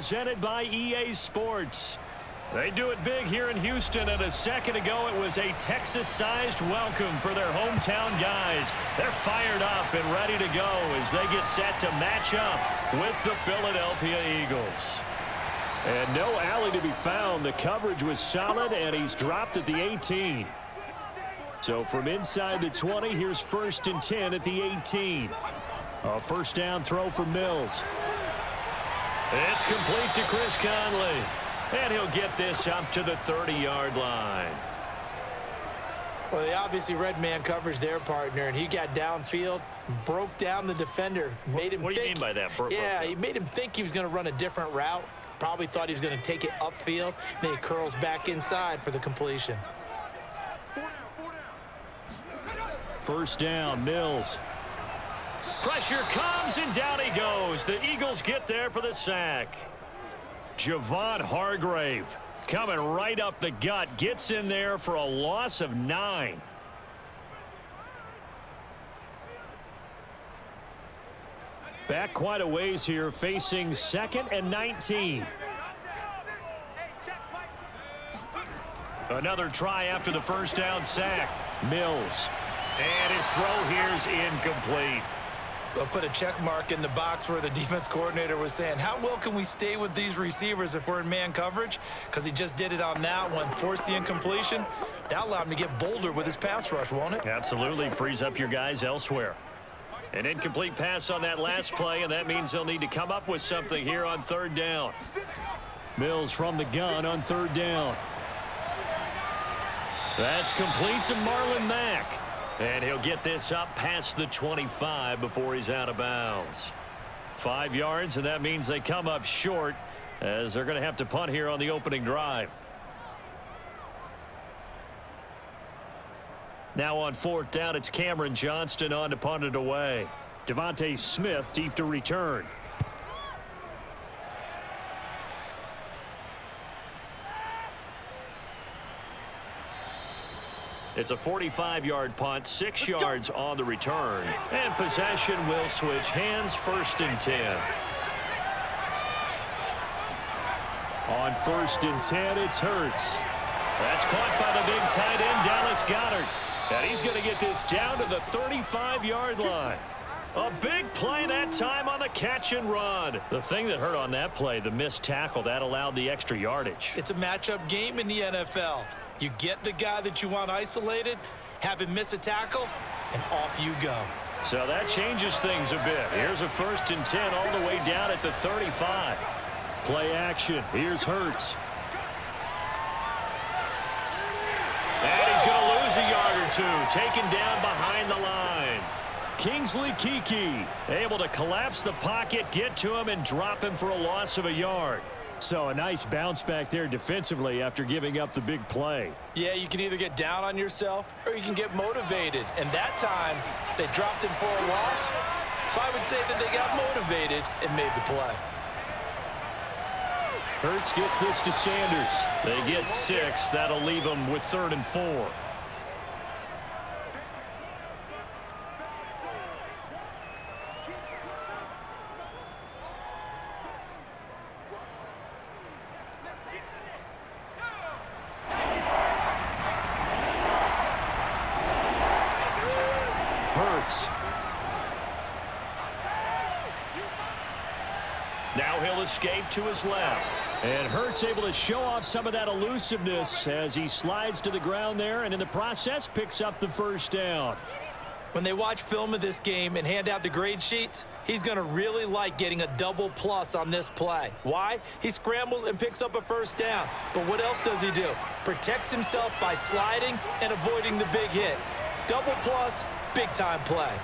presented by EA Sports. They do it big here in Houston, and a second ago it was a Texas-sized welcome for their hometown guys. They're fired up and ready to go as they get set to match up with the Philadelphia Eagles. And no alley to be found. The coverage was solid, and he's dropped at the 18. So from inside the 20, here's 1st and 10 at the 18. A first down throw for Mills. It's complete to Chris Conley. And he'll get this up to the 30-yard line. Well, they obviously read man coverage their partner, and he got downfield, broke down the defender. Made him what do you mean by that? Yeah, he made him think he was going to run a different route. Probably thought he was going to take it upfield. Then he curls back inside for the completion. First down, Mills. Pressure comes, and down he goes. The Eagles get there for the sack. Javon Hargrave coming right up the gut. Gets in there for a loss of 9. Back quite a ways here, facing 2nd and 19. Another try after the first down sack. Mills. And his throw here's incomplete. They'll put a check mark in the box where the defense coordinator was saying, how well can we stay with these receivers if we're in man coverage? Because he just did it on that one, forced the incompletion. That allowed him to get bolder with his pass rush, won't it? Absolutely. Frees up your guys elsewhere. An incomplete pass on that last play, and that means they'll need to come up with something here on 3rd down. Mills from the gun on 3rd down. That's complete to Marlon Mack. And he'll get this up past the 25 before he's out of bounds. 5 yards, and that means they come up short as they're going to have to punt here on the opening drive. Now on 4th down, it's Cameron Johnston on to punt it away. Devontae Smith deep to return. It's a 45-yard punt, 6 yards on the return. And possession will switch hands, 1st and 10. On 1st and 10, it's Hurts. That's caught by the big tight end, Dallas Goedert. And he's going to get this down to the 35-yard line. A big play that time on the catch and run. The thing that hurt on that play, the missed tackle, that allowed the extra yardage. It's a matchup game in the NFL. You get the guy that you want isolated, have him miss a tackle, and off you go. So that changes things a bit. Here's a 1st and 10 all the way down at the 35. Play action. Here's Hurts. And he's going to lose a yard or two. Taken down behind the line. Kingsley Keke able to collapse the pocket, get to him, and drop him for a loss of a yard. So a nice bounce back there defensively after giving up the big play. Yeah, you can either get down on yourself or you can get motivated. And that time, they dropped him for a loss. So I would say that they got motivated and made the play. Hurts gets this to Sanders. They get 6. That'll leave them with 3rd and 4. Now he'll escape to his left. And Hurts able to show off some of that elusiveness as he slides to the ground there, and in the process picks up the 1st down. When they watch film of this game and hand out the grade sheets, he's going to really like getting a double plus on this play. Why? He scrambles and picks up a 1st down. But what else does he do? Protects himself by sliding and avoiding the big hit. Double plus, big-time play.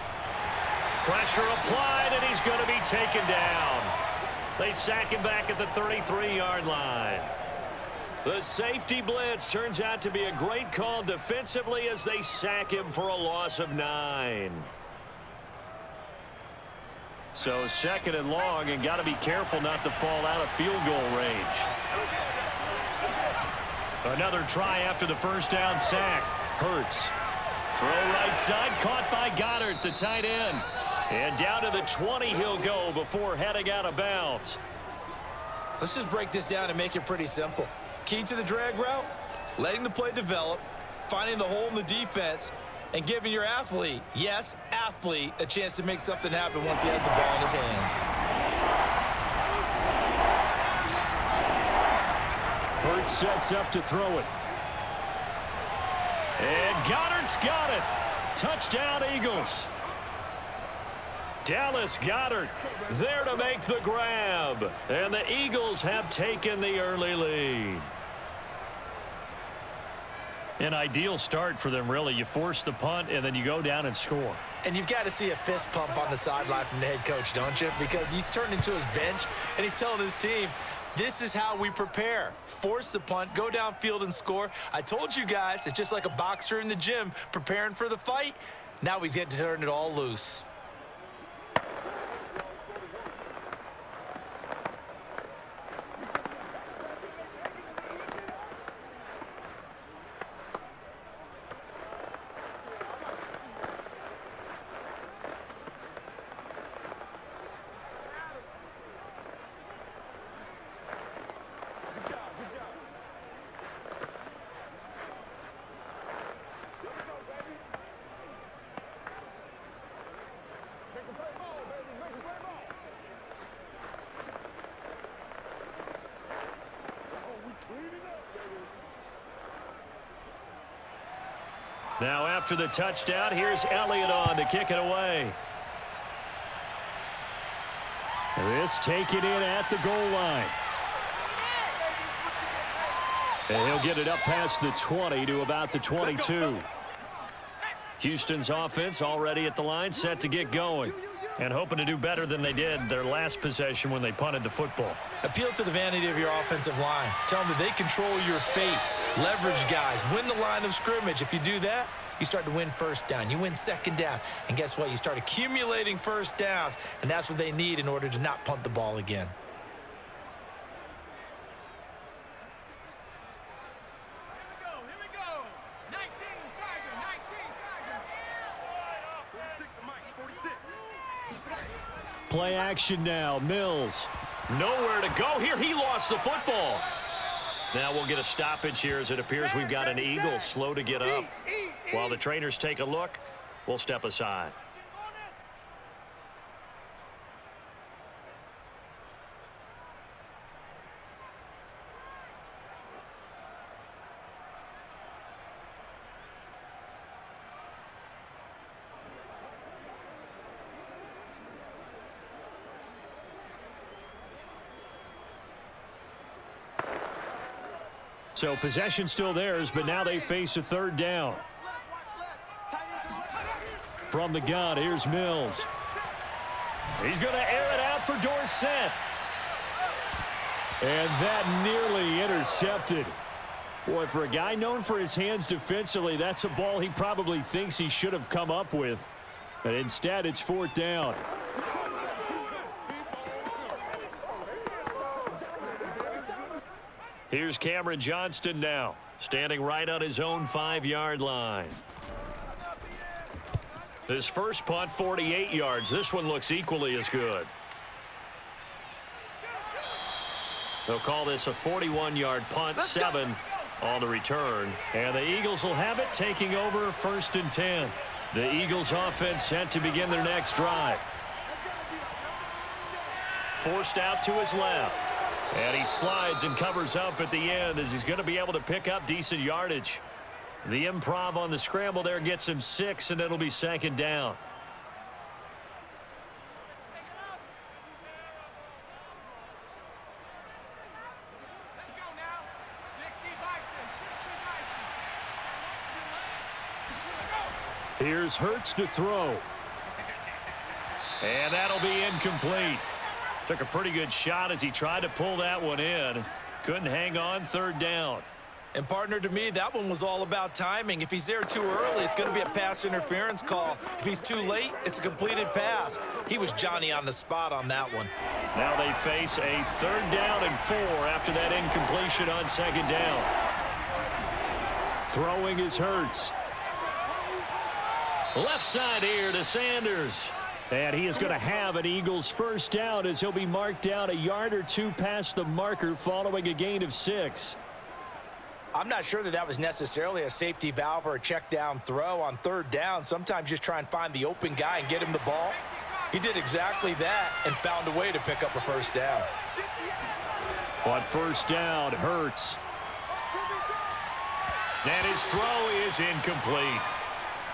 Pressure applied, and he's going to be taken down. They sack him back at the 33-yard line. The safety blitz turns out to be a great call defensively as they sack him for a loss of 9. So 2nd and long, and got to be careful not to fall out of field goal range. Another try after the 1st down sack. Hurts. Throw right side, caught by Goedert, the tight end. And down to the 20 he'll go before heading out of bounds. Let's just break this down and make it pretty simple. Key to the drag route, letting the play develop, finding the hole in the defense, and giving your athlete, yes, athlete, a chance to make something happen once he has the ball in his hands. Hurts sets up to throw it. And Goddard's got it. Touchdown, Eagles. Dallas Goedert there to make the grab. And the Eagles have taken the early lead. An ideal start for them, really. You force the punt, and then you go down and score. And you've got to see a fist pump on the sideline from the head coach, don't you? Because he's turned into his bench, and he's telling his team, this is how we prepare. Force the punt, go downfield and score. I told you guys, it's just like a boxer in the gym preparing for the fight. Now we get to turn it all loose. Now after the touchdown, here's Elliott on to kick it away. This taken in at the goal line. And he'll get it up past the 20 to about the 22. Houston's offense already at the line, set to get going. And hoping to do better than they did their last possession when they punted the football. Appeal to the vanity of your offensive line. Tell them that they control your fate. Leverage guys. Win the line of scrimmage. If you do that, you start to win first down. You win second down. And guess what? You start accumulating first downs. And that's what they need in order to not punt the ball again. Here we go. 19 Tiger. 46. Play action now. Mills. Nowhere to go here. He lost the football. Now we'll get a stoppage here as it appears we've got an Eagle slow to get up. While the trainers take a look, we'll step aside. So possession still theirs, but now they face a third down. From the gun, here's Mills. He's going to air it out for Dorsett. And that nearly intercepted. Boy, for a guy known for his hands defensively, that's a ball he probably thinks he should have come up with. But instead, it's fourth down. Here's Cameron Johnston now, standing right on his own 5-yard line. His first punt, 48 yards. This one looks equally as good. They'll call this a 41-yard punt, 7 on the return. And the Eagles will have it, taking over first and 10. The Eagles offense set to begin their next drive. Forced out to his left. And he slides and covers up at the end as he's going to be able to pick up decent yardage. The improv on the scramble there gets him 6, and it'll be second down. Let's go now. 60 Bison. Here's Hurts to throw. And that'll be incomplete. Took a pretty good shot as he tried to pull that one in. Couldn't hang on, third down. And partner, to me, that one was all about timing. If he's there too early, it's going to be a pass interference call. If he's too late, it's a completed pass. He was Johnny on the spot on that one. Now they face a third down and 4 after that incompletion on second down. Throwing is Hurts. Left side here to Sanders. And he is going to have an Eagles first down as he'll be marked down a yard or two past the marker following a gain of 6. I'm not sure that was necessarily a safety valve or a check down throw on third down. Sometimes just try and find the open guy and get him the ball. He did exactly that and found a way to pick up a first down. On first down, Hurts. And his throw is incomplete.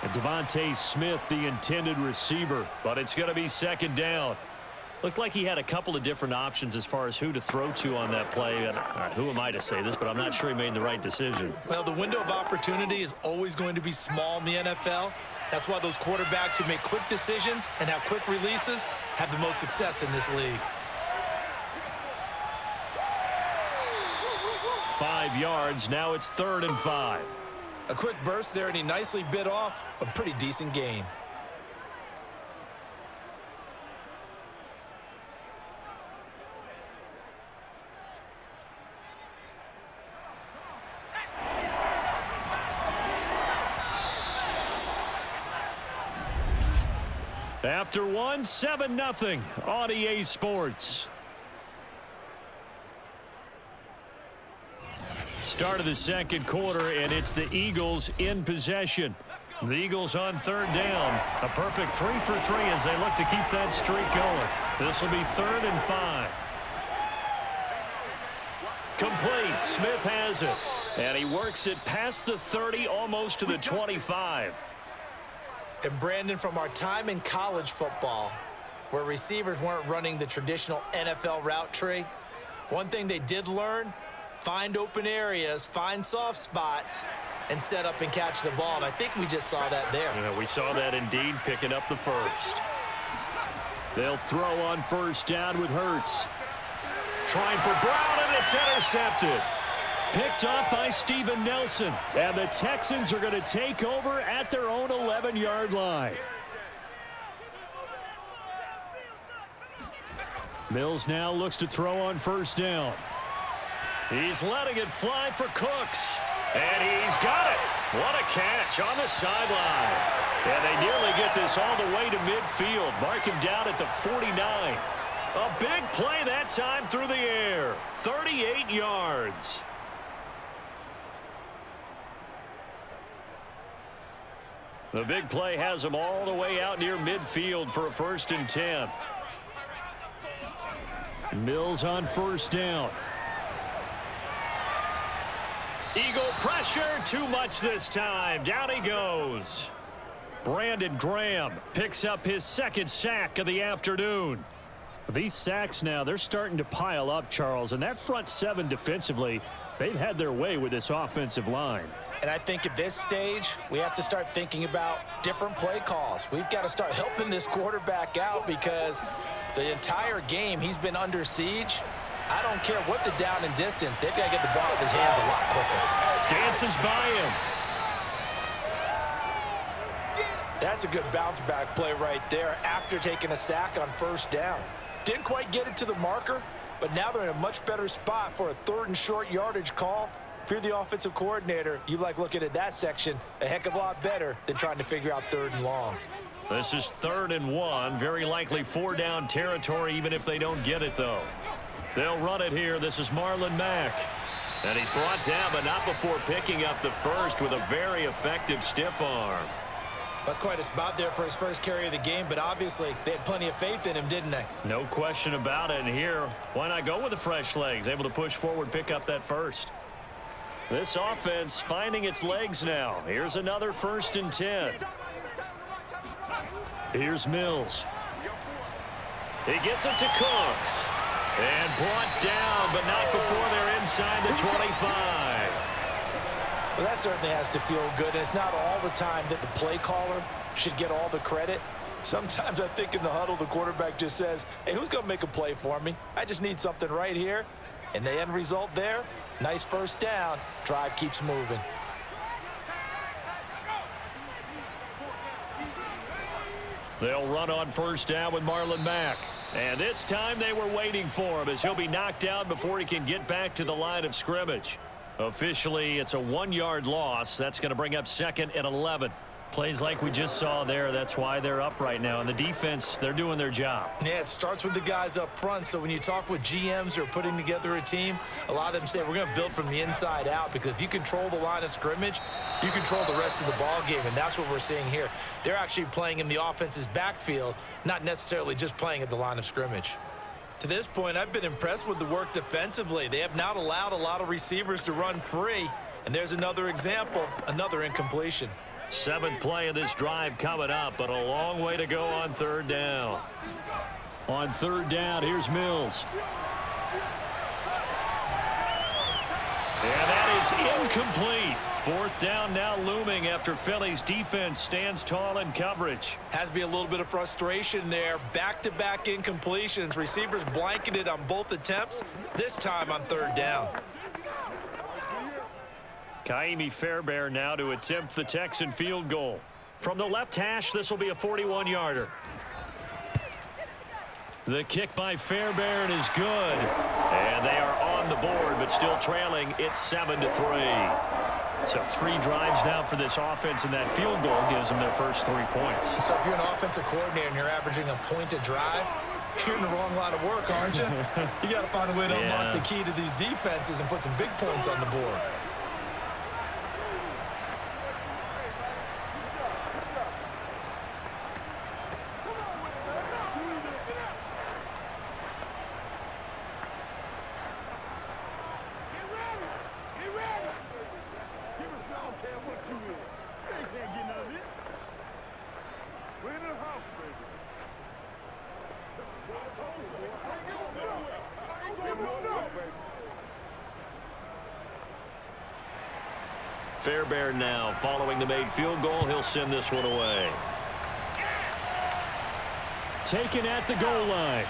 And Devontae Smith, the intended receiver, but it's going to be second down. Looked like he had a couple of different options as far as who to throw to on that play. And who am I to say this, but I'm not sure he made the right decision. Well, the window of opportunity is always going to be small in the NFL. That's why those quarterbacks who make quick decisions and have quick releases have the most success in this league. 5 yards. Now it's 3rd and 5. A quick burst there, and he nicely bit off a pretty decent gain. After 1, 7-0 on EA Sports. Start of the second quarter, and it's the Eagles in possession. The Eagles on 3rd down. A perfect 3 for 3 as they look to keep that streak going. This will be 3rd and 5. Complete. Smith has it. And he works it past the 30, almost to the 25. And Brandon, from our time in college football, where receivers weren't running the traditional NFL route tree, one thing they did learn: find open areas, find soft spots, and set up and catch the ball. And I think we just saw that there. Yeah, we saw that indeed, picking up the first. They'll throw on first down with Hurts. Trying for Brown, and it's intercepted. Picked up by Steven Nelson. And the Texans are going to take over at their own 11-yard line. Mills now looks to throw on first down. He's letting it fly for Cooks. And he's got it. What a catch on the sideline. And they nearly get this all the way to midfield. Mark him down at the 49. A big play that time through the air. 38 yards. The big play has him all the way out near midfield for a 1st and 10. Mills on first down. Eagle pressure, too much this time. Down he goes. Brandon Graham picks up his 2nd sack of the afternoon. These sacks now, they're starting to pile up, Charles, and that front 7 defensively, they've had their way with this offensive line. And I think at this stage, we have to start thinking about different play calls. We've got to start helping this quarterback out because the entire game he's been under siege. I don't care what the down and distance. They've got to get the ball out of his hands a lot quicker. Dances by him. That's a good bounce back play right there after taking a sack on first down. Didn't quite get it to the marker, but now they're in a much better spot for a 3rd and short yardage call. If you're the offensive coordinator, you like looking at that section a heck of a lot better than trying to figure out 3rd and long. This is 3rd and 1. Very likely 4-down territory, even if they don't get it, though. They'll run it here. This is Marlon Mack. And he's brought down, but not before picking up the first with a very effective stiff arm. That's quite a spot there for his first carry of the game, but obviously they had plenty of faith in him, didn't they? No question about it. And here, why not go with the fresh legs? Able to push forward, pick up that first. This offense finding its legs now. Here's another 1st and 10. Here's Mills. He gets it to Cooks. And brought down, but not before they're inside the 25. Well, that certainly has to feel good. And it's not all the time that the play caller should get all the credit. Sometimes I think in the huddle, the quarterback just says, hey, who's going to make a play for me? I just need something right here. And the end result there, nice first down. Drive keeps moving. They'll run on first down with Marlon Mack. And this time they were waiting for him as he'll be knocked down before he can get back to the line of scrimmage. Officially, it's a 1-yard loss. That's going to bring up 2nd and 11. Plays like we just saw there. That's why they're up right now. And the defense, they're doing their job. Yeah, it starts with the guys up front. So when you talk with GMs who are putting together a team, a lot of them say we're going to build from the inside out, because if you control the line of scrimmage, you control the rest of the ball game, and that's what we're seeing here. They're actually playing in the offense's backfield, not necessarily just playing at the line of scrimmage. To this point, I've been impressed with the work defensively. They have not allowed a lot of receivers to run free, and there's another example, another incompletion. 7th play of this drive coming up, but a long way to go on 3rd down. On 3rd down, here's Mills. And that is incomplete. 4th down now looming after Philly's defense stands tall in coverage. Has to be a little bit of frustration there. Back-to-back incompletions. Receivers blanketed on both attempts, this time on 3rd down. Kaimi Fairbairn now to attempt the Texan field goal. From the left hash, this will be a 41-yarder. The kick by Fairbairn is good. And they are on the board, but still trailing. It's 7-3. So 3 drives now for this offense, and that field goal gives them their first 3 points. So if you're an offensive coordinator and you're averaging a point a drive, you're in the wrong line of work, aren't you? You got to find a way to unlock the key to these defenses and put some big points on the board. Fairbairn now following the made field goal. He'll send this one away. Taken at the goal line.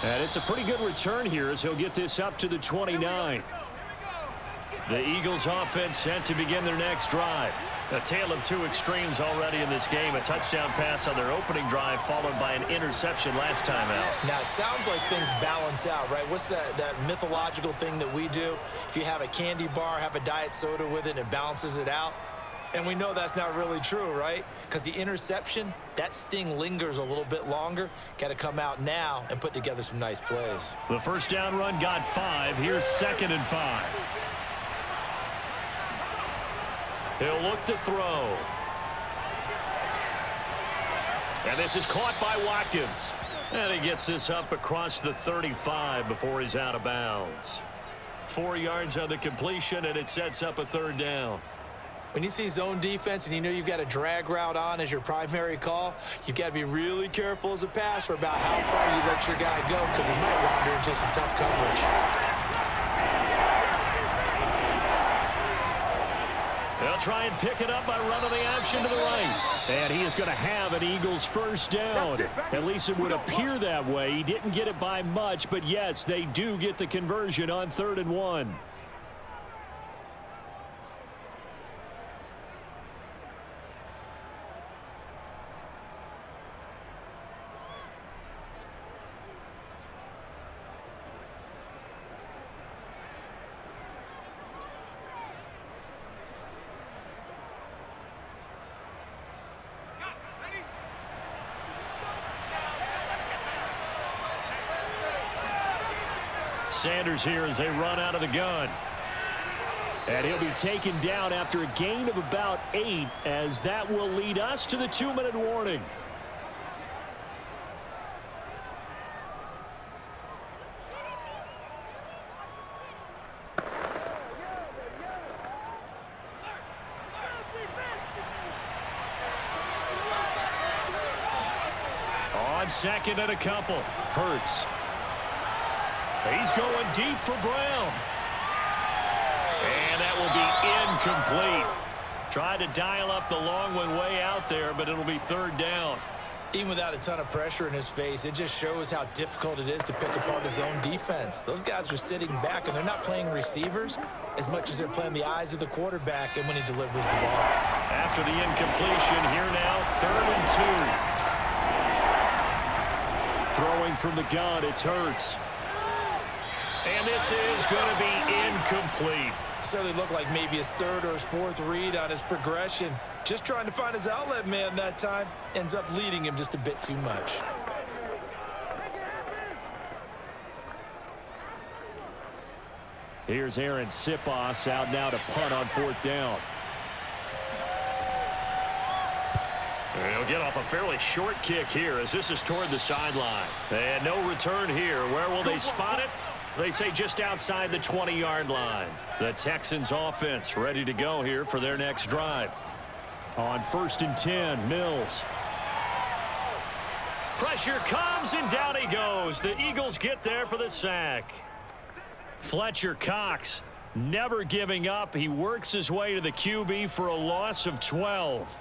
And it's a pretty good return here as he'll get this up to the 29. The Eagles offense set to begin their next drive. A tale of 2 extremes already in this game. A touchdown pass on their opening drive followed by an interception last time out. Now, it sounds like things balance out, right? What's that mythological thing that we do? If you have a candy bar, have a diet soda with it, and it balances it out. And we know that's not really true, right? Because the interception, that sting lingers a little bit longer. Got to come out now and put together some nice plays. The first down run got 5. Here's 2nd and 5. He'll look to throw. And this is caught by Watkins. And he gets this up across the 35 before he's out of bounds. 4 yards on the completion, and it sets up a 3rd down. When you see zone defense and you know you've got a drag route on as your primary call, you've got to be really careful as a passer about how far you let your guy go, because he might wander into some tough coverage. They'll try and pick it up by running the option to the right. And he is going to have an Eagles first down. At least it would appear that way. He didn't get it by much, but yes, they do get the conversion on 3rd and 1. Sanders here as they run out of the gun. And he'll be taken down after a gain of about 8, as that will lead us to the 2-minute warning. On 2nd and a couple. Hurts. He's going deep for Brown. And that will be incomplete. Tried to dial up the long one way out there, but it'll be 3rd down. Even without a ton of pressure in his face, it just shows how difficult it is to pick apart his own defense. Those guys are sitting back, and they're not playing receivers as much as they're playing the eyes of the quarterback and when he delivers the ball. After the incompletion, here now, 3rd and 2. Throwing from the gun, it's Hurts. And this is going to be incomplete. certainly looked like maybe his third or his fourth read on his progression. Just trying to find his outlet man that time. Ends up leading him just a bit too much. Here's Aaron Sipos out now to punt on 4th down. He'll get off a fairly short kick here as this is toward the sideline. And no return here. Where will they spot it? They say just outside the 20-yard line. The Texans offense ready to go here for their next drive. On 1st and 10, Mills. Pressure comes and down he goes. The Eagles get there for the sack. Fletcher Cox never giving up. He works his way to the QB for a loss of 12.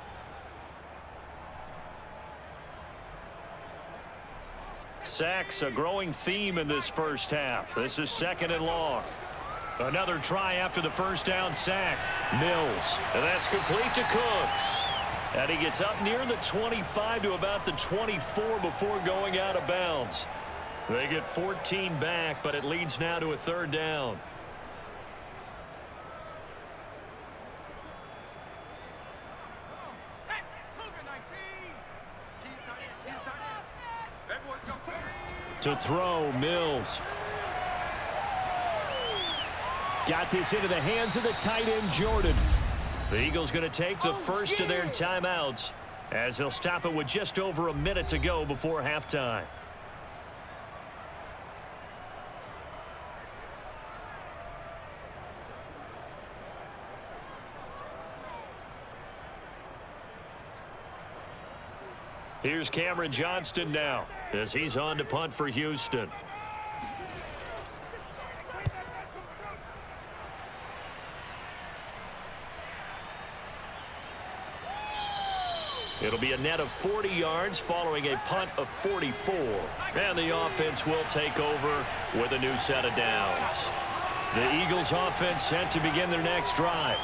Sacks a growing theme in this first half. This is 2nd and long. Another try after the first down sack. Mills. And that's complete to Cooks. And he gets up near the 25 to about the 24 before going out of bounds. They get 14 back, but it leads now to a 3rd down. Set. Cougar 19. To throw, Mills. Got this into the hands of the tight end, Jordan. The Eagles going to take the first of their timeouts as they'll stop it with just over a minute to go before halftime. Here's Cameron Johnston now as he's on to punt for Houston. It'll be a net of 40 yards following a punt of 44. And the offense will take over with a new set of downs. The Eagles offense set to begin their next drive.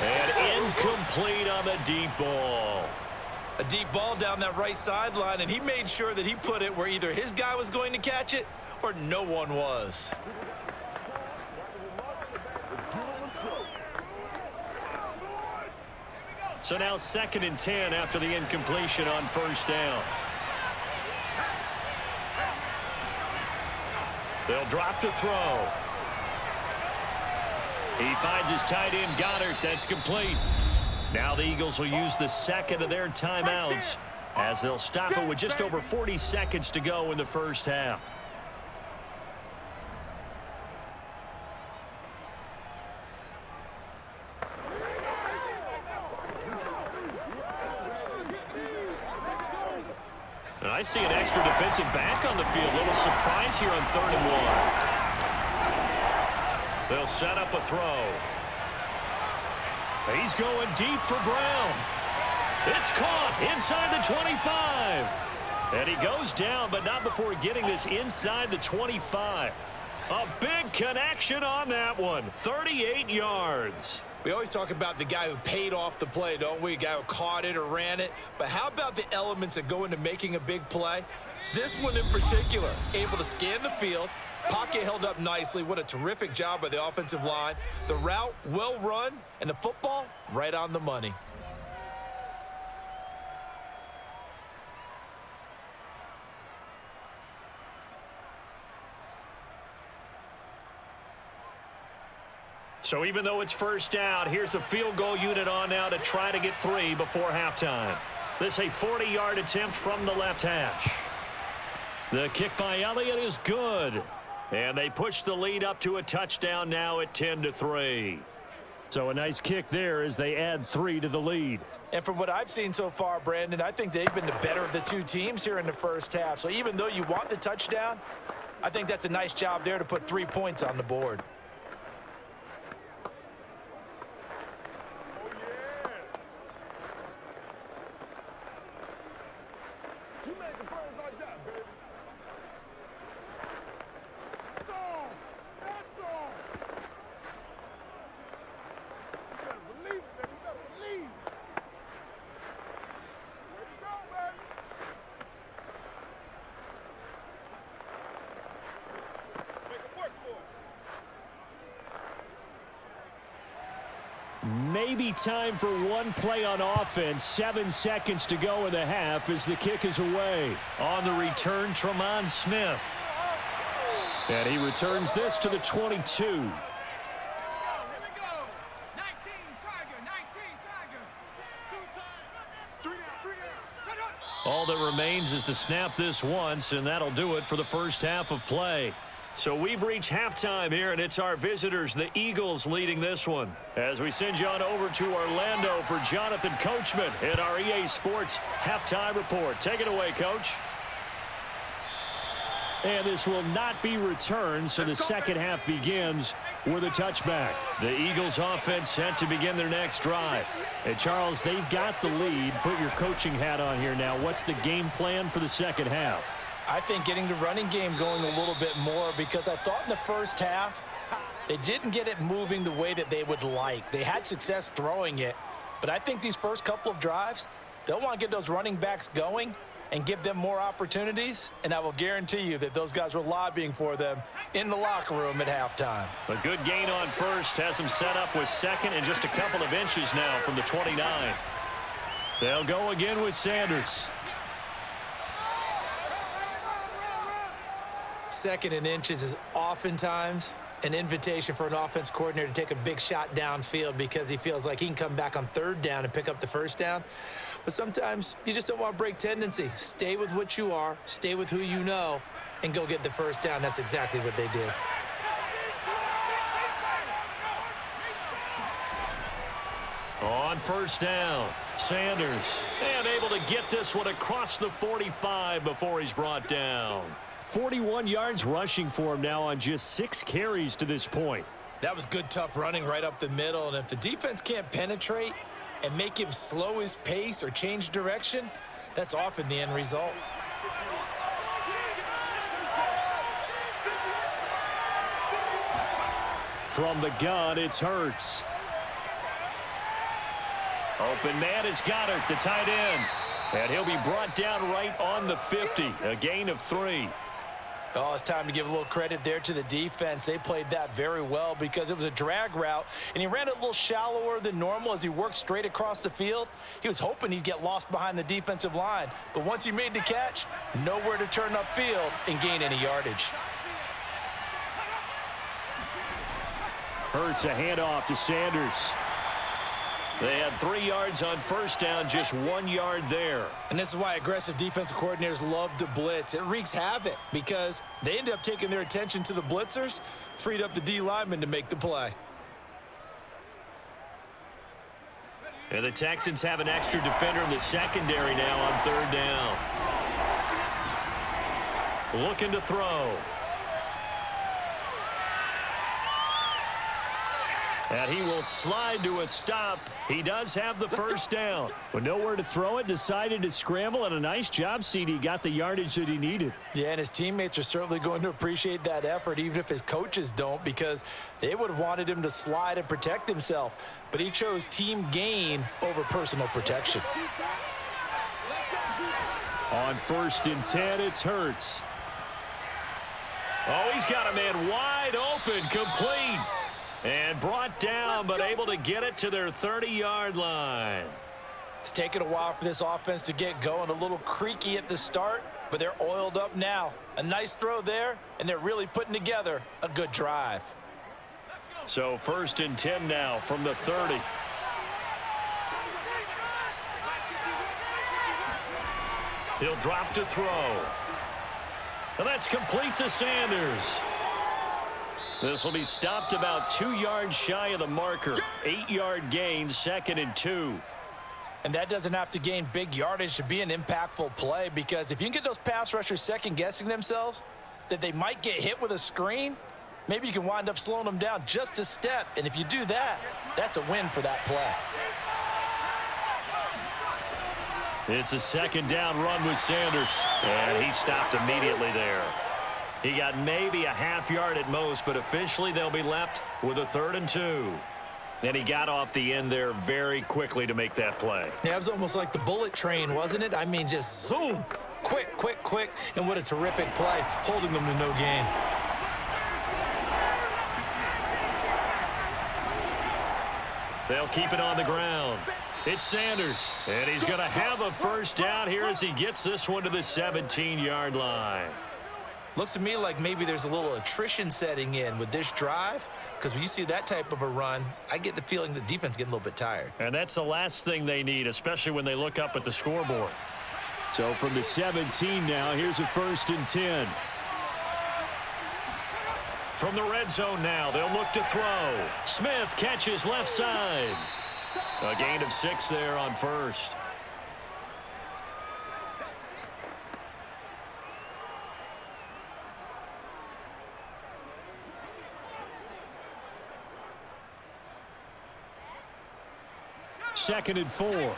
And incomplete on the deep ball. A deep ball down that right sideline, and he made sure that he put it where either his guy was going to catch it or no one was. So now 2nd and 10 after the incompletion on 1st down. They'll drop to throw. He finds his tight end, Goddard. That's complete. Now the Eagles will use the 2nd of their timeouts as they'll stop it with just over 40 seconds to go in the first half. And I see an extra defensive back on the field. Little surprise here on 3rd and 1. They'll set up a throw. He's going deep for Brown. It's caught inside the 25. And he goes down, but not before getting this inside the 25. A big connection on that one. 38 yards. We always talk about the guy who paid off the play, don't we? A guy who caught it or ran it. But how about the elements that go into making a big play? This one in particular, able to scan the field, pocket held up nicely. What a terrific job by the offensive line. The route well run, and the football right on the money. So even though it's first down, here's the field goal unit on now to try to get 3 before halftime. This a 40-yard attempt from the left hash. The kick by Elliott is good. And they push the lead up to a touchdown now at 10-3. So a nice kick there as they add 3 to the lead. And from what I've seen so far, Brandon, I think they've been the better of the two teams here in the first half. So even though you want the touchdown, I think that's a nice job there to put 3 points on the board. maybe time for one play on offense. 7 seconds to go in the half as the kick is away. On the return, Tremont Smith. And he returns this to the 22. Here we go. 19, Tiger. 19, Tiger. 2 times. 3 down. All that remains is to snap this once, and that'll do it for the first half of play. So we've reached halftime here, and it's our visitors, the Eagles, leading this one. As we send you on over to Orlando for Jonathan Coachman in our EA Sports halftime report. Take it away, Coach. And this will not be returned, so the second half begins with a touchback. The Eagles offense set to begin their next drive. And Charles, they've got the lead. Put your coaching hat on here now. What's the game plan for the second half? I think getting the running game going a little bit more, because I thought in the first half they didn't get it moving the way that they would like. They had success throwing it, but I think these first couple of drives, they'll want to get those running backs going and give them more opportunities, and I will guarantee you that those guys were lobbying for them in the locker room at halftime. A good gain on first has them set up with second and just a couple of inches now from the 29. They'll go again with Sanders. Second and inches is oftentimes an invitation for an offense coordinator to take a big shot downfield because he feels like he can come back on third down and pick up the first down. But sometimes you just don't want to break tendency. Stay with what you are, stay with who you know, and go get the first down. That's exactly what they did. On first down, Sanders, and able to get this one across the 45 before he's brought down. 41 yards rushing for him now on just 6 carries to this point. That was good, tough running right up the middle, and if the defense can't penetrate and make him slow his pace or change direction, that's often the end result. From the gun, it's Hurts. Open man is Goddard, the tight end. And he'll be brought down right on the 50, a gain of 3. Oh, it's time to give a little credit there to the defense. They played that very well because it was a drag route, and he ran it a little shallower than normal as he worked straight across the field. He was hoping he'd get lost behind the defensive line, but once he made the catch, nowhere to turn upfield and gain any yardage. Hurts a handoff to Sanders. They had 3 yards on first down, just 1 yard there. And this is why aggressive defensive coordinators love to blitz. It wreaks havoc because they end up taking their attention to the blitzers, freed up the D lineman to make the play. And the Texans have an extra defender in the secondary now on third down. Looking to throw. And he will slide to a stop. He does have the first down. With nowhere to throw it, decided to scramble, and a nice job, CD. Got the yardage that he needed. Yeah, and his teammates are certainly going to appreciate that effort, even if his coaches don't, because they would have wanted him to slide and protect himself. But he chose team gain over personal protection. On 1st and 10, it's Hurts. Oh, he's got a man wide open, complete. And brought down, but able to get it to their 30-yard line. It's taken a while for this offense to get going. A little creaky at the start, but they're oiled up now. A nice throw there, and they're really putting together a good drive. So 1st and 10 now from the 30. He'll drop to throw. And that's complete to Sanders. This will be stopped about 2 yards shy of the marker. 8-yard gain, 2nd and 2. And that doesn't have to gain big yardage to be an impactful play, because if you can get those pass rushers second-guessing themselves that they might get hit with a screen, maybe you can wind up slowing them down just a step. And if you do that, that's a win for that play. It's a 2nd down run with Sanders. And he stopped immediately there. He got maybe a half yard at most, but officially they'll be left with a 3rd and 2. And he got off the end there very quickly to make that play. Yeah, it was almost like the bullet train, wasn't it? I mean, just zoom, quick, quick, quick, and what a terrific play, holding them to no gain. They'll keep it on the ground. It's Sanders, and he's going to have a first down here as he gets this one to the 17-yard line. Looks to me like maybe there's a little attrition setting in with this drive, because when you see that type of a run, I get the feeling the defense getting a little bit tired. And that's the last thing they need, especially when they look up at the scoreboard. So from the 17 now, here's a 1st and 10. From the red zone now, they'll look to throw. Smith catches left side. A gain of 6 there on 1st. Second and 4.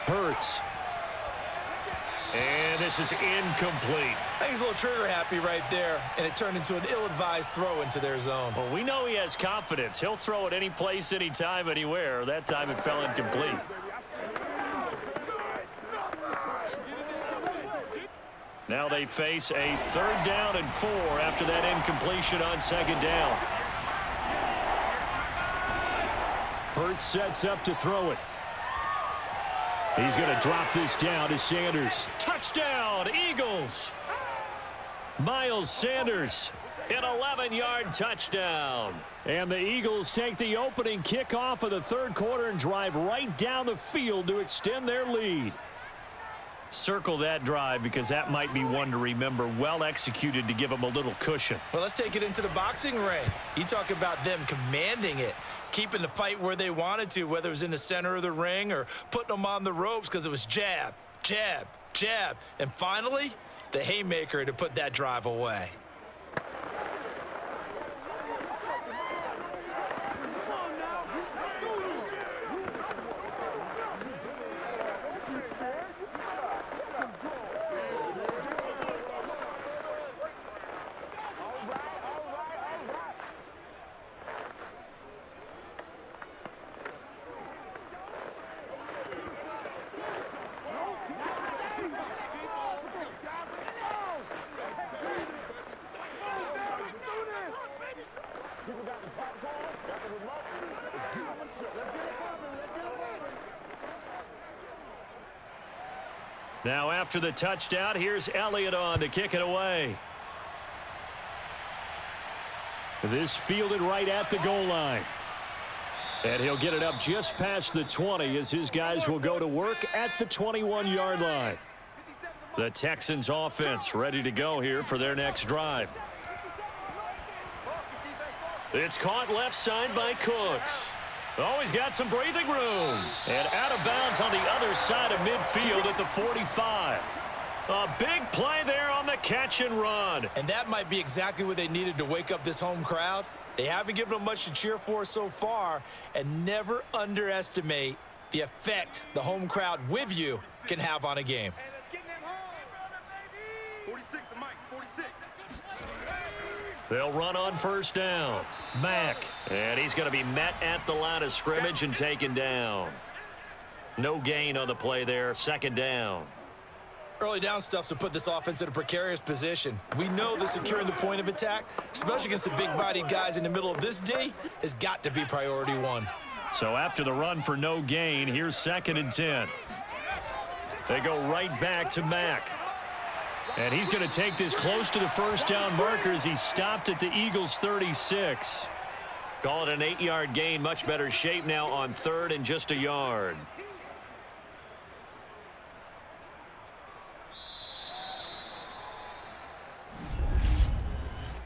Hurts. And this is incomplete. I think he's a little trigger happy right there, and it turned into an ill-advised throw into their zone. Well, we know he has confidence. He'll throw it any place, anytime, anywhere. That time it fell incomplete. Now they face a 3rd down and 4 after that incompletion on 2nd down. Hurts sets up to throw it. He's going to drop this down to Sanders. Touchdown, Eagles! Miles Sanders, an 11-yard touchdown. And the Eagles take the opening kickoff of the 3rd quarter and drive right down the field to extend their lead. Circle that drive because that might be one to remember. Well executed to give them a little cushion. Well, let's take it into the boxing ring. You talk about them commanding it, keeping the fight where they wanted to, whether it was in the center of the ring or putting them on the ropes because it was jab, jab, jab. And finally, the haymaker to put that drive away. Now after the touchdown, here's Elliott on to kick it away. This fielded right at the goal line. And he'll get it up just past the 20 as his guys will go to work at the 21-yard line. The Texans offense ready to go here for their next drive. It's caught left side by Cooks. Oh, he's got some breathing room. And out of bounds on the other side of midfield at the 45. A big play there on the catch and run. And that might be exactly what they needed to wake up this home crowd. They haven't given them much to cheer for so far, and never underestimate the effect the home crowd with you can have on a game. Hey, let's get them home. 46 to Mike, 46. They'll run on first down. Mack. And he's going to be met at the line of scrimmage and taken down. No gain on the play there. Second down. Early down stuff to put this offense in a precarious position. We know that securing the point of attack, especially against the big-bodied guys in the middle of this D, has got to be priority one. So after the run for no gain, here's 2nd and 10. They go right back to Mack. And he's going to take this close to the first down marker as he stopped at the Eagles' 36. Call it an 8-yard gain. Much better shape now on 3rd and just a yard.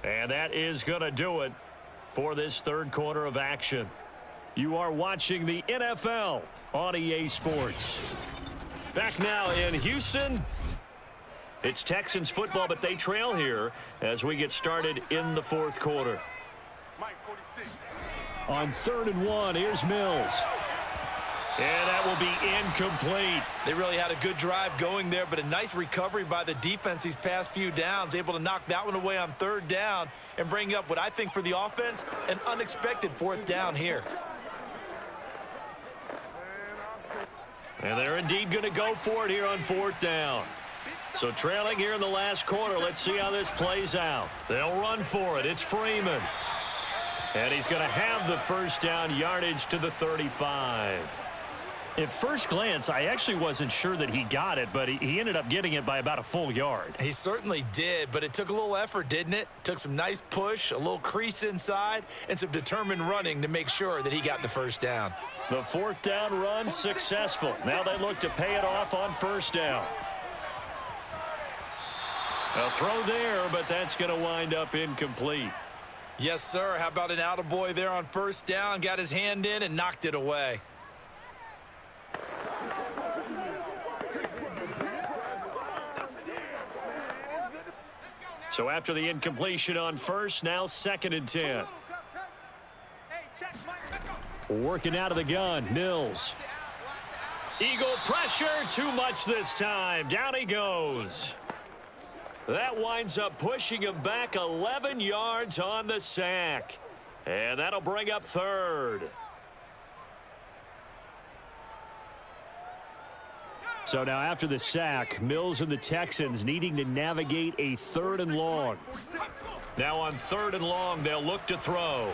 And that is going to do it for this 3rd quarter of action. You are watching the NFL on EA Sports. Back now in Houston. It's Texans football, but they trail here as we get started in the 4th quarter. Mike, 46. On 3rd and 1, here's Mills. And that will be incomplete. They really had a good drive going there, but a nice recovery by the defense these past few downs, able to knock that one away on 3rd down and bring up what I think for the offense, an unexpected 4th down here. And they're indeed going to go for it here on 4th down. So trailing here in the last quarter. Let's see how this plays out. They'll run for it. It's Freeman. And he's going to have the first down, yardage to the 35. At first glance, I actually wasn't sure that he got it, but he ended up getting it by about a full yard. He certainly did, but it took a little effort, didn't it? Took some nice push, a little crease inside, and some determined running to make sure that he got the first down. The fourth down run successful. Now they look to pay it off on first down. A throw there, but that's going to wind up incomplete. Yes, sir. How about an attaboy there on first down? Got his hand in and knocked it away. So after the incompletion on first, now 2nd and 10. Working out of the gun, Mills. Eagle pressure, too much this time. Down he goes. That winds up pushing him back 11 yards on the sack. And that'll bring up 3rd. So now after the sack, Mills and the Texans needing to navigate a 3rd and long. Now on 3rd and long, they'll look to throw.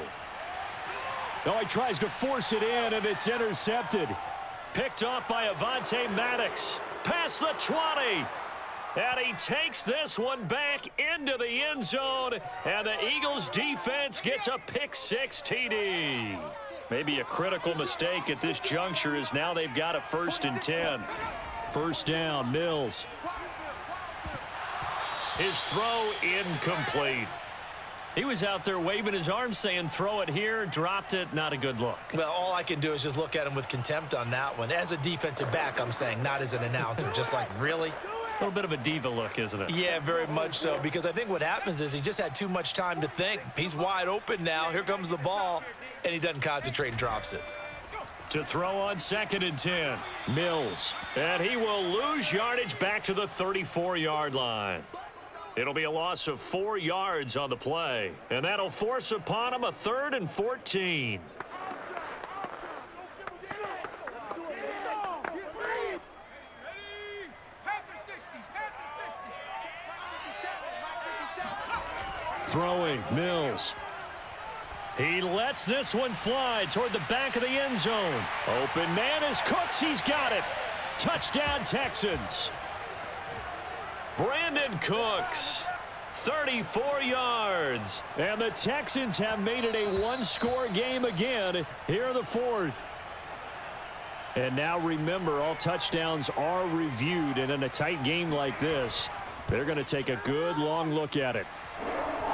Oh, he tries to force it in, and it's intercepted. Picked off by Avonte Maddox. Past the 20. And he takes this one back into the end zone, and the Eagles defense gets a pick-6 TD. Maybe a critical mistake at this juncture is now they've got a 1st and 10. First down, Mills. His throw incomplete. He was out there waving his arms saying throw it here, dropped it, not a good look. Well, all I can do is just look at him with contempt on that one. As a defensive back, I'm saying, not as an announcer. Just like, really? A little bit of a diva look, isn't it? Yeah, very much so, because I think what happens is he just had too much time to think. He's wide open now. Here comes the ball, and he doesn't concentrate and drops it. To throw on 2nd and 10, Mills. And he will lose yardage back to the 34-yard line. It'll be a loss of 4 yards on the play. And that'll force upon him a 3rd and 14. Throwing, Mills. He lets this one fly toward the back of the end zone. Open man is Cooks. He's got it. Touchdown, Texans. Brandon Cooks, 34 yards. And the Texans have made it a one-score game again here in the 4th. And now remember, all touchdowns are reviewed. And in a tight game like this, they're going to take a good long look at it.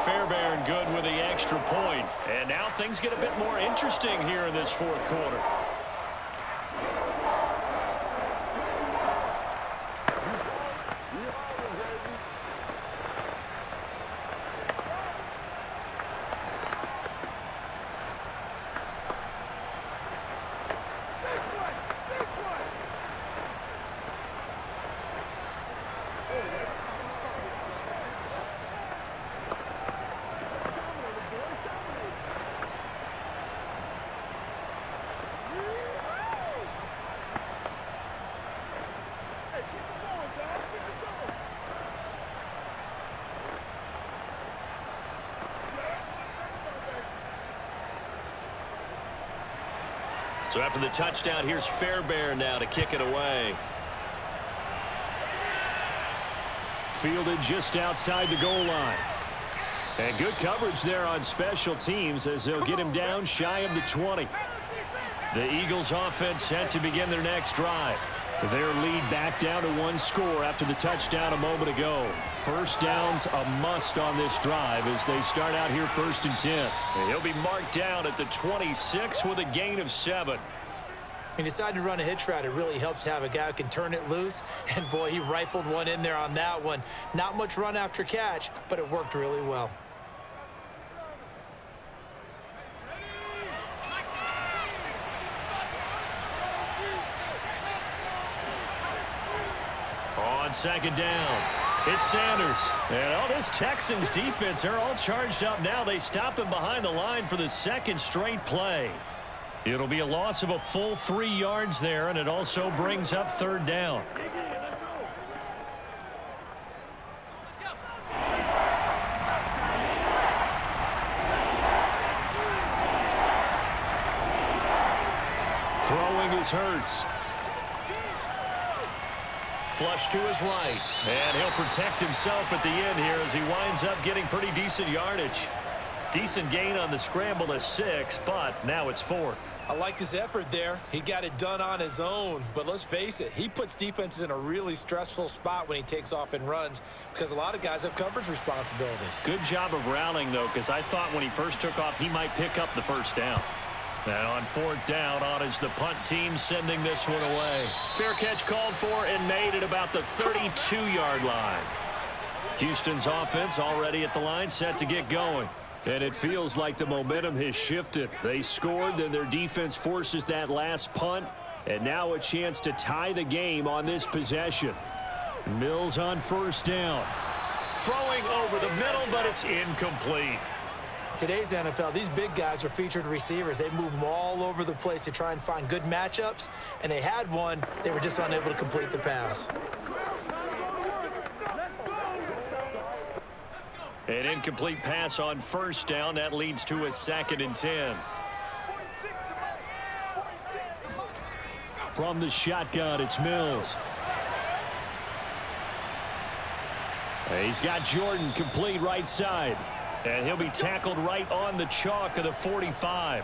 Fairbairn good with the extra point. And now things get a bit more interesting here in this 4th quarter. So after the touchdown, here's Fairbairn now to kick it away. Fielded just outside the goal line. And good coverage there on special teams as they'll get him down shy of the 20. The Eagles offense set to begin their next drive. Their lead back down to 1 score after the touchdown a moment ago. First down's a must on this drive as they start out here 1st and 10. And he'll be marked down at the 26 with a gain of 7. He decided to run a hitch route. It really helps to have a guy who can turn it loose. And, boy, he rifled one in there on that one. Not much run after catch, but it worked really well. On 2nd down, it's Sanders. And this Texans defense, they're all charged up now. They stop him behind the line for the 2nd straight play. It'll be a loss of a full 3 yards there, and it also brings up 3rd down. is Hurts. Flush to his right. And he'll protect himself at the end here as he winds up getting pretty decent yardage. Decent gain on the scramble to 6, but now it's 4th. I liked his effort there. He got it done on his own. But let's face it, he puts defenses in a really stressful spot when he takes off and runs because a lot of guys have coverage responsibilities. Good job of rallying, though, because I thought when he first took off, he might pick up the first down. And on 4th down, on is the punt team sending this one away. Fair catch called for and made at about the 32-yard line. Houston's offense already at the line, set to get going. And it feels like the momentum has shifted. They scored, then their defense forces that last punt. And now a chance to tie the game on this possession. Mills on 1st down. Throwing over the middle, but it's incomplete. Today's NFL, these big guys are featured receivers. They move them all over the place to try and find good matchups. And they had one. They were just unable to complete the pass. An incomplete pass on 1st down. That leads to a 2nd and 10. From the shotgun, it's Mills. He's got Jordan complete right side. And he'll be tackled right on the chalk of the 45.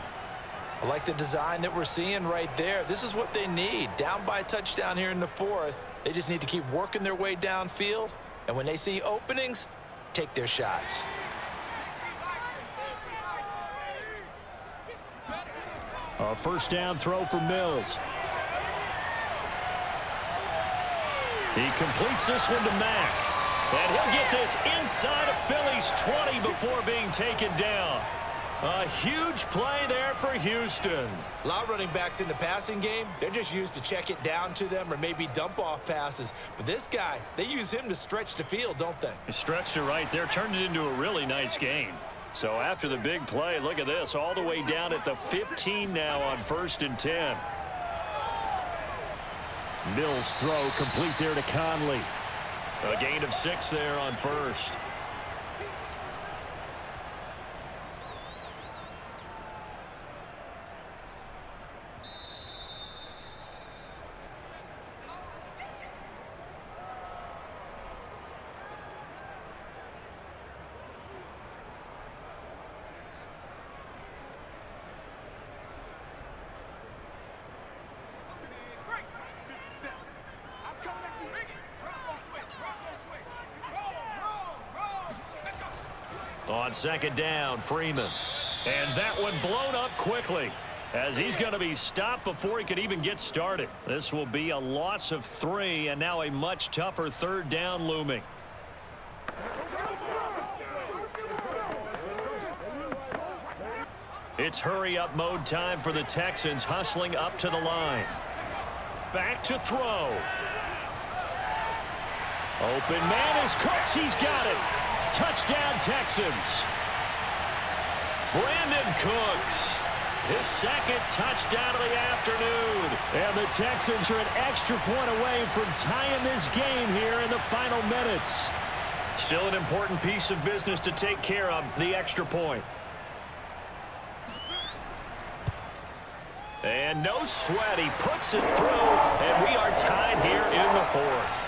I like the design that we're seeing right there. This is what they need. Down by a touchdown here in the 4th. They just need to keep working their way downfield. And when they see openings, take their shots. A 1st down throw for Mills. He completes this one to Mack. And he'll get this inside of Philly's 20 before being taken down. A huge play there for Houston. A lot of running backs in the passing game, they're just used to check it down to them or maybe dump off passes. But this guy, they use him to stretch the field, don't they? He stretched it right there, turned it into a really nice game. So after the big play, look at this, all the way down at the 15 now on 1st and 10. Mills throw complete there to Conley. A gain of 6 there on 1st. On 2nd down, Freeman. And that one blown up quickly as he's going to be stopped before he could even get started. This will be a loss of 3 and now a much tougher 3rd down looming. It's hurry-up mode time for the Texans, hustling up to the line. Back to throw. Open man is Cooks. He's got it. Touchdown, Texans. Brandon Cooks, his 2nd touchdown of the afternoon. And the Texans are an extra point away from tying this game here in the final minutes. Still an important piece of business to take care of, the extra point. And no sweat, he puts it through, and we are tied here in the 4th.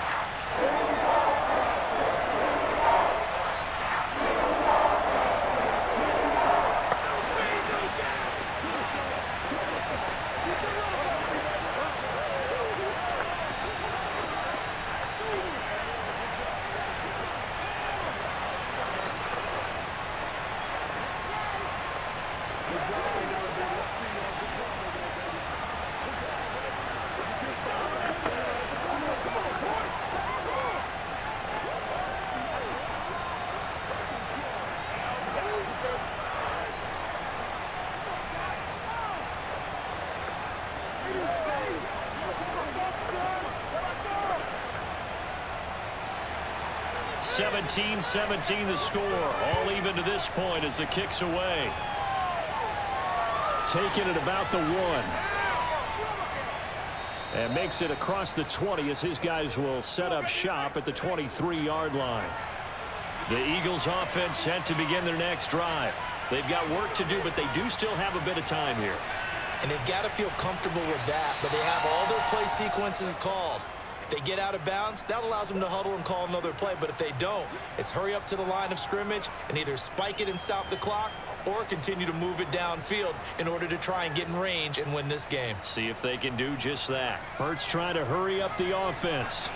(17-17) the score. All even to this point as the kick's away. Taking it about the 1. And makes it across the 20 as his guys will set up shop at the 23-yard line. The Eagles offense set to begin their next drive. They've got work to do, but they do still have a bit of time here. And they've got to feel comfortable with that, but they have all their play sequences called. If they get out of bounds, that allows them to huddle and call another play. But if they don't, it's hurry up to the line of scrimmage and either spike it and stop the clock or continue to move it downfield in order to try and get in range and win this game. See if they can do just that. Hurts trying to hurry up the offense.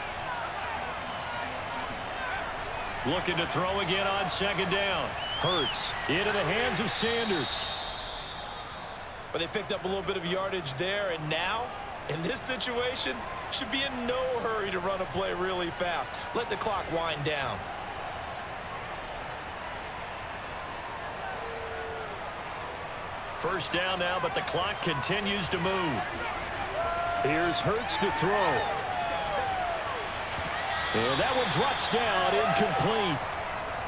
Looking to throw again on second down. Hurts into the hands of Sanders. But they picked up a little bit of yardage there, and now, in this situation, should be in no hurry to run a play really fast. Let the clock wind down. First down now, but the clock continues to move. Here's Hurts to throw. And that one drops down, incomplete.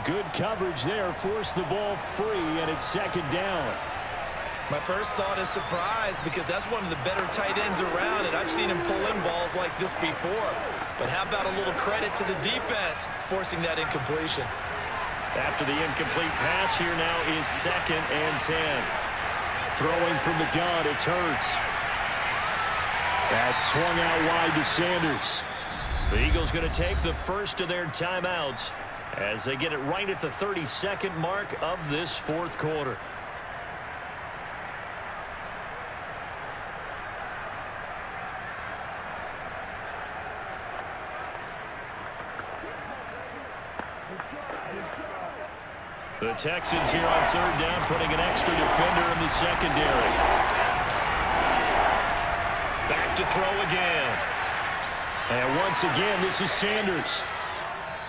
Good coverage there, forced the ball free, and it's second down. My first thought is surprise because that's one of the better tight ends around, and I've seen him pull in balls like this before. But how about a little credit to the defense forcing that incompletion? After the incomplete pass, here now is second and 10. Throwing from the gun, it's Hurts. That's swung out wide to Sanders. The Eagles going to take the first of their timeouts as they get it right at the 32nd mark of this fourth quarter. The Texans here on third down, putting an extra defender in the secondary. Back to throw again. And once again, this is Sanders.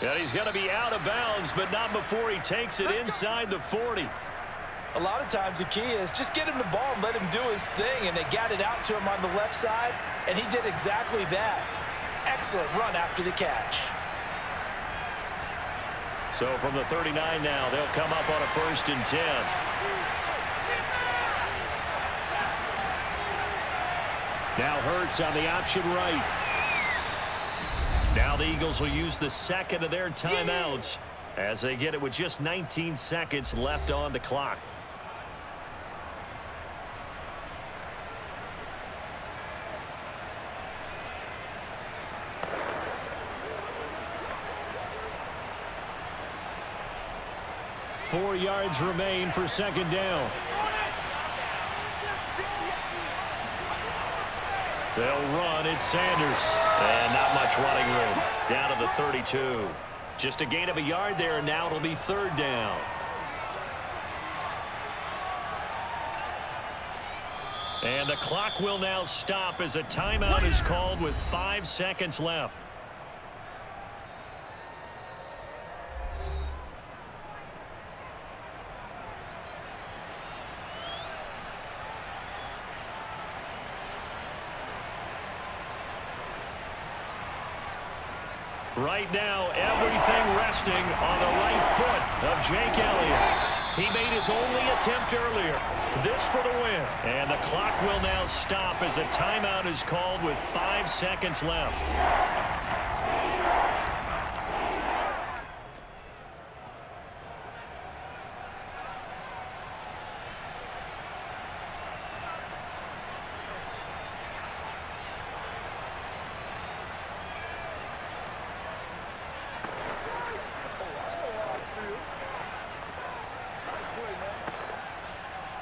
And he's going to be out of bounds, but not before he takes it inside the 40. A lot of times the key is just get him the ball and let him do his thing, and they got it out to him on the left side, and he did exactly that. Excellent run after the catch. So from the 39 now, they'll come up on a 1st and 10. Now Hurts on the option right. Now the Eagles will use the second of their timeouts as they get it with just 19 seconds left on the clock. Four yards remain for second down. They'll run. It's Sanders. And not much running room. Down to the 32. Just a gain of a yard there, and now it'll be third down. And the clock will now stop as a timeout is called with 5 seconds left. Right now, everything resting on the right foot of Jake Elliott. He made his only attempt earlier. This for the win. And the clock will now stop as a timeout is called with 5 seconds left.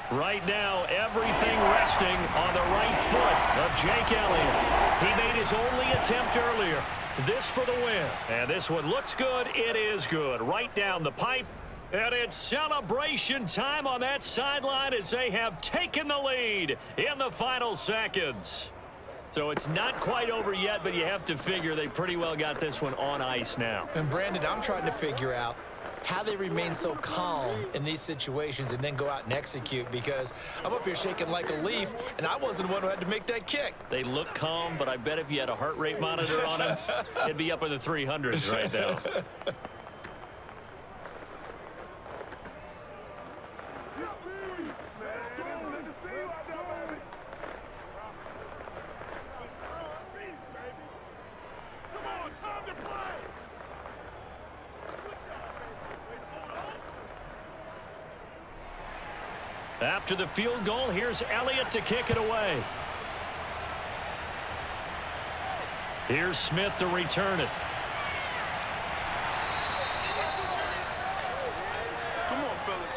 Right now, everything resting on the right foot of Jake Elliott. He made his only attempt earlier. This for the win. And this one looks good. It is good. Right down the pipe. And it's celebration time on that sideline as they have taken the lead in the final seconds. So it's not quite over yet, but you have to figure they pretty well got this one on ice now. And Brandon, I'm trying to figure out how they remain so calm in these situations and then go out and execute, because I'm up here shaking like a leaf, and I wasn't the one who had to make that kick. They look calm, but I bet if you had a heart rate monitor on him, it'd be up in the 300s right now. After the field goal, here's Elliott to kick it away. Here's Smith to return it. Come on, fellas.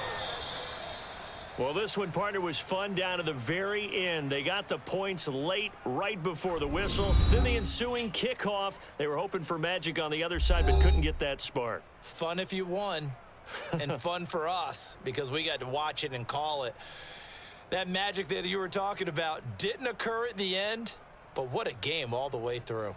Well, this one, partner, was fun down to the very end. They got the points late, right before the whistle. Then the ensuing kickoff. They were hoping for magic on the other side, but couldn't get that spark. Fun if you won, and fun for us because we got to watch it and call it. That magic that you were talking about didn't occur at the end, but what a game all the way through.